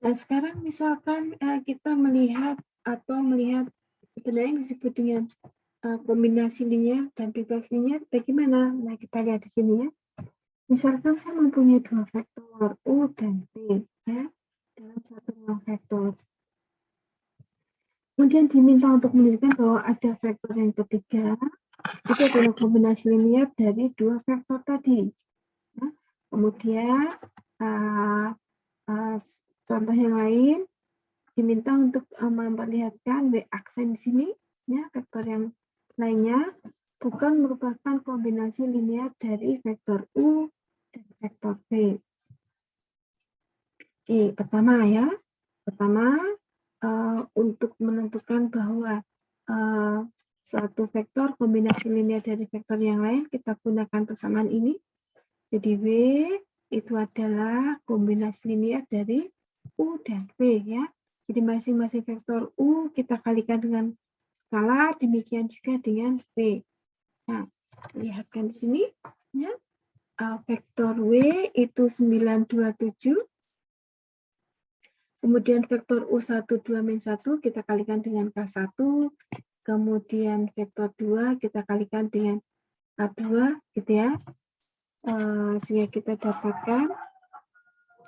Nah, sekarang misalkan kita melihat sebenarnya yang disebut dengan kombinasi linear dan bebas linear bagaimana? Nah, kita lihat di sini ya. Misalkan saya mempunyai dua vektor U dan V ya, dalam satu ruang vektor. Kemudian diminta untuk menunjukkan bahwa ada vektor yang ketiga, itu adalah kombinasi linear dari dua vektor tadi. Ya. Kemudian contoh yang lain diminta untuk memperlihatkan W aksen di sini, ya vektor yang lainnya bukan merupakan kombinasi linear dari vektor U dan vektor V. Oke, pertama untuk menentukan bahwa suatu vektor kombinasi linear dari vektor yang lain, kita gunakan persamaan ini. Jadi W itu adalah kombinasi linear dari U dan V ya. Jadi masing-masing vektor U kita kalikan dengan skalar, demikian juga dengan V. Nah, lihatkan di sini ya. Vektor W itu 927. Kemudian vektor U1 2-1 kita kalikan dengan K1. Kemudian vektor 2 kita kalikan dengan K2 gitu ya. Sehingga kita dapatkan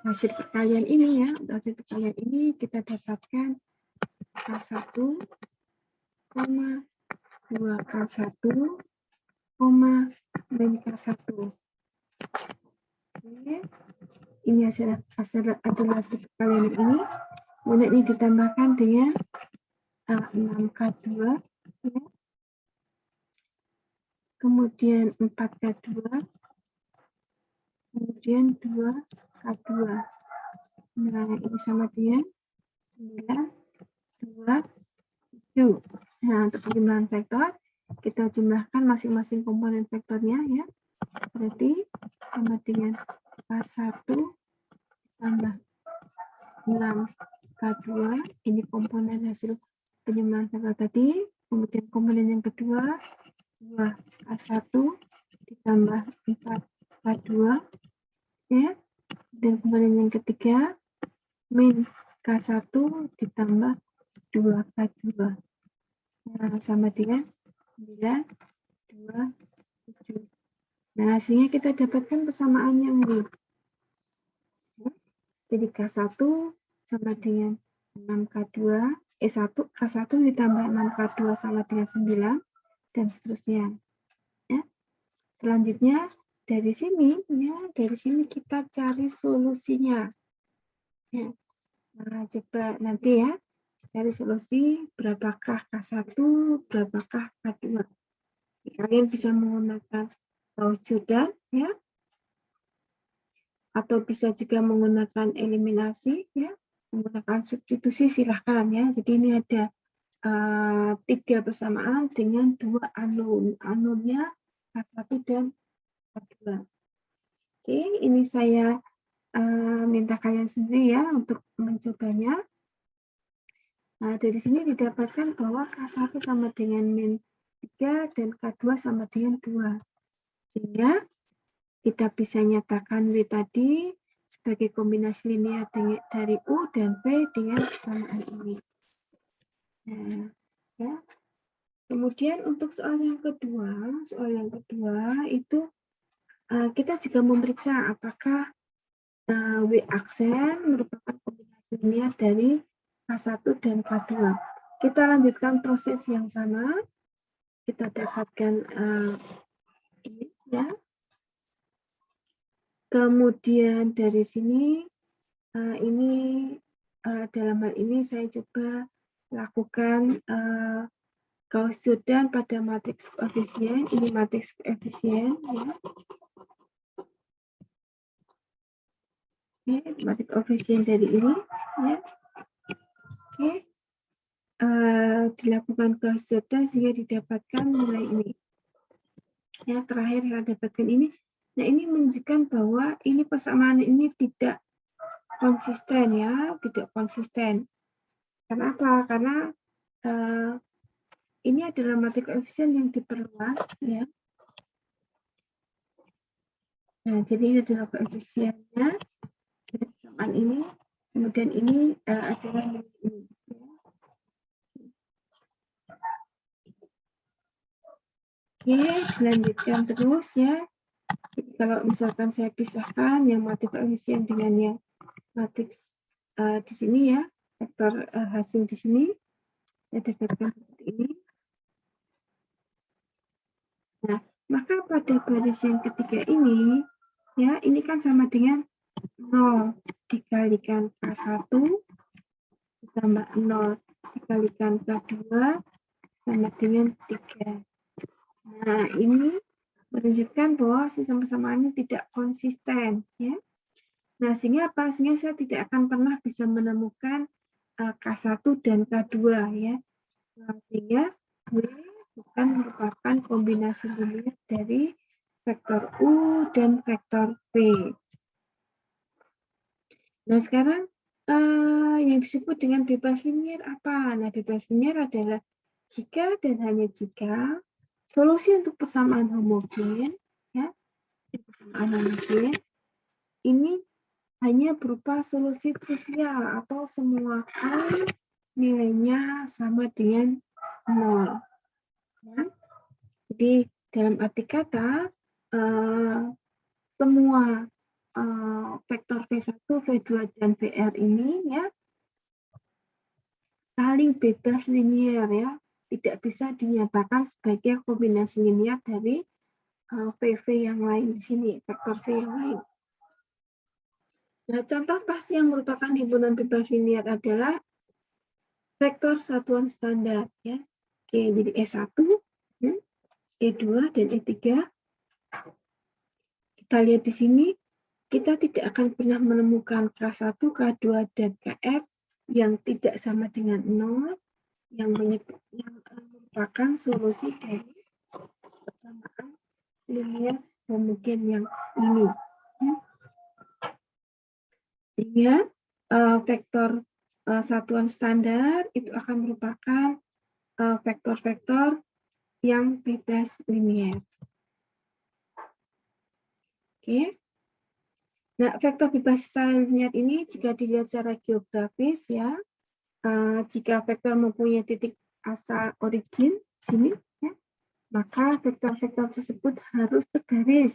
hasil perkalian ini ya. Hasil perkalian ini kita dapatkan K1, 2K1, min K1. Oke. Ini adalah hasil perkalian ini. Kemudian ini ditambahkan dengan 6K2 ya. Kemudian 4K2, kemudian 2K2. Nah, ini sama dengan 9, 2, 7. Nah, untuk penjumlahan vektor, kita jumlahkan masing-masing komponen vektornya ya. Berarti sama dengan K1 tambah 6K2, ini komponen hasil penjumlahan vektor tadi. Kemudian komponen yang kedua, 2K1 ditambah 4K2 ya. Dan komponen yang ketiga min K1 ditambah 2K2. Nah, sama dengan 9, 2, 7. Nah, hasilnya kita dapatkan persamaan yang ini. Jadi K1 sama dengan 6K2, K1 ditambah 6K2 sama dengan 9, dan seterusnya. Ya. Selanjutnya, dari sini kita cari solusinya. Ya. Nah, coba nanti ya, cari solusi berapakah K1, berapakah K2. Kalian bisa menggunakan Gauss Jordan ya, atau bisa juga menggunakan eliminasi ya, menggunakan substitusi silahkan ya. Jadi ini ada 3 persamaan dengan 2 unknown. Unknown-nya K1 dan K2. Oke, ini saya minta kalian sendiri ya untuk mencobanya. Nah, dari sini didapatkan bahwa K1 sama dengan min 3 dan K2 sama dengan 2. Sehingga kita bisa nyatakan W tadi sebagai kombinasi linear dari U dan V dengan persamaan ini. Nah, ya. Kemudian untuk soal yang kedua itu kita juga memeriksa apakah W aksen merupakan kombinasi linear dari K1 dan K2. Kita lanjutkan proses yang sama. Kita dapatkan ini ya. Kemudian dari sini dalam hal ini saya coba lakukan Gauss Jordan pada matriks koefisien. Ini matriks koefisien ya. Oke, matriks koefisien dari ini ya. Oke. Dilakukan Gauss Jordan sehingga didapatkan nilai ini. Ya, terakhir yang dapatkan ini. Nah, ini menunjukkan bahwa ini persamaan ini tidak konsisten ya, tidak konsisten. Kenapa? Karena ini adalah matriks koefisien yang diperluas ya. Nah, jadi ini adalah koefisiennya persamaan ini. Kemudian dan ini adalah ini. Oke, lanjutkan terus ya. Jadi kalau misalkan saya pisahkan yang matrix koefisien dengan yang matrix di sini ya, vektor hasil di sini, saya dapatkan seperti ini. Nah, maka pada baris yang ketiga ini, ya ini kan sama dengan 0 dikalikan K1 ditambah 0 dikalikan K2 sama dengan 3. Nah, ini menunjukkan bahwa sistem persamaan ini tidak konsisten. Ya. Nah, sehingga apa? Sehingga saya tidak akan pernah bisa menemukan K1 dan K2. Ya. Nah, sehingga W bukan merupakan kombinasi linier dari vektor U dan vektor V. Nah, sekarang yang disebut dengan bebas linier apa? Nah, bebas linier adalah jika dan hanya jika solusi untuk persamaan homogen, ya, persamaan homogen ini hanya berupa solusi trivial atau semua kali nilainya sama dengan 0. Ya. Jadi dalam arti kata semua vektor V1, V2 dan VR ini ya saling bebas linier ya, tidak bisa dinyatakan sebagai kombinasi linier dari VV yang lain di sini, vektor V yang lain. Nah, contoh pasti yang merupakan himpunan bebas linier adalah vektor satuan standar ya. Oke, jadi E1, E2 dan E3. Kita lihat di sini, kita tidak akan pernah menemukan K1, K2 dan Kf yang tidak sama dengan 0 yang merupakan solusi dari persamaan linier homogen yang ini. Sehingga vektor satuan standar itu akan merupakan vektor-vektor yang bebas linier. Oke. Nah, vektor bebas linier ini jika dilihat secara geografis ya, jika vektor mempunyai titik asal origin sini, ya, maka vektor-vektor tersebut harus segaris.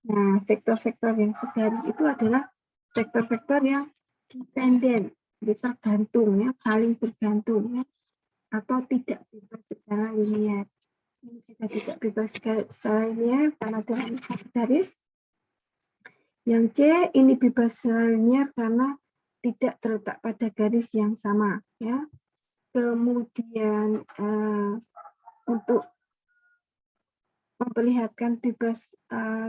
Nah, vektor-vektor yang segaris itu adalah vektor-vektor yang dependen, jadi tergantung ya, saling bergantung ya, atau tidak bebas secara linear. Jika tidak bebas secara linear karena dalam garis. Yang C ini bebas secara linear karena tidak terletak pada garis yang sama ya. Kemudian untuk memperlihatkan bebas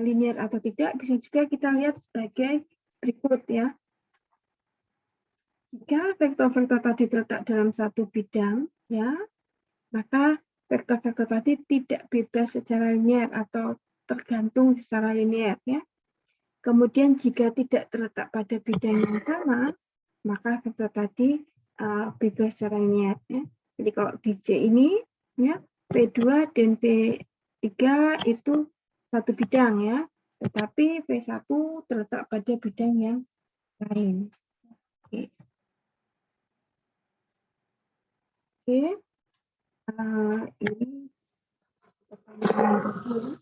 linear atau tidak bisa juga kita lihat sebagai berikut ya. Jika vektor-vektor tadi terletak dalam satu bidang ya, maka vektor-vektor tadi tidak bebas secara linear atau tergantung secara linear ya. Kemudian jika tidak terletak pada bidang yang sama, maka vektor tadi bebas secara linear. Ya. Jadi kalau di C ini, ya, P2 dan P3 itu satu bidang ya, tetapi V1 terletak pada bidang yang lain. Oke. Oke. Ini pertanyaan